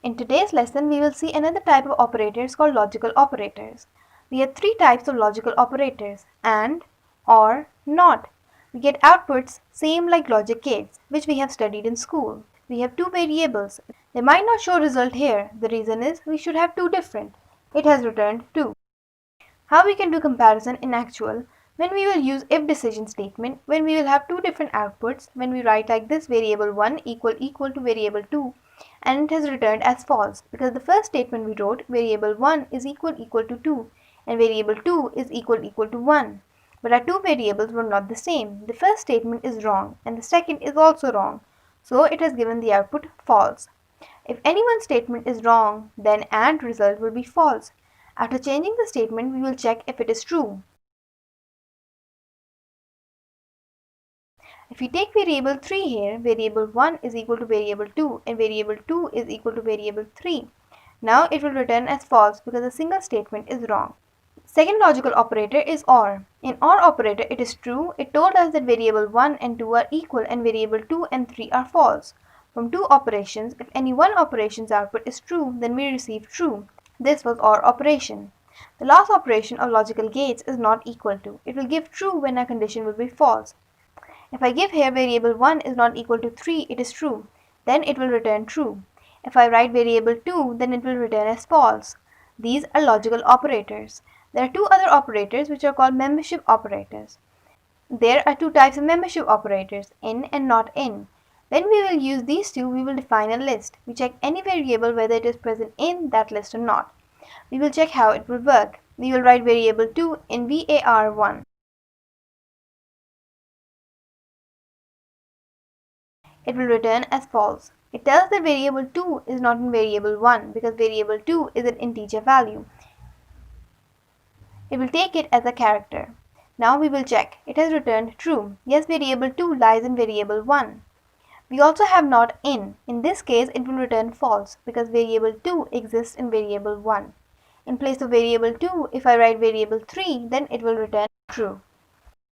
In today's lesson, we will see another type of operators called logical operators. We have three types of logical operators: and, or, not. We get outputs same like logic gates, which we have studied in school. We have two variables. They might not show result here. The reason is we should have two different. It has returned 2. How we can do comparison in actual? When we will use if decision statement, when we will have two different outputs, when we write like this, variable 1 equal to variable 2, and it has returned as false, because the first statement we wrote, variable 1 is equal to 2 and variable 2 is equal to 1. But our two variables were not the same. The first statement is wrong and the second is also wrong. So it has given the output false. If any one statement is wrong, then AND result will be false. After changing the statement, we will check if it is true. If we take variable 3 here, variable 1 is equal to variable 2 and variable 2 is equal to variable 3. Now it will return as false because a single statement is wrong. Second logical operator is OR. In OR operator, it is true. It told us that variable 1 and 2 are equal and variable 2 and 3 are false. From two operations, if any one operation's output is true, then we receive true. This was OR operation. The last operation of logical gates is not equal to. It will give true when a condition will be false. If I give here variable 1 is not equal to 3, it is true. Then it will return true. If I write variable 2, then it will return as false. These are logical operators. There are two other operators which are called membership operators. There are two types of membership operators, in and not in. When we will use these two, we will define a list. We check any variable whether it is present in that list or not. We will check how it will work. We will write variable 2 in var1. It will return as false. It tells that variable 2 is not in variable 1 because variable 2 is an integer value. It will take it as a character. Now we will check. It has returned true. Yes, variable 2 lies in variable 1. We also have not in. In this case, it will return false because variable 2 exists in variable 1. In place of variable 2, if I write variable 3, then it will return true.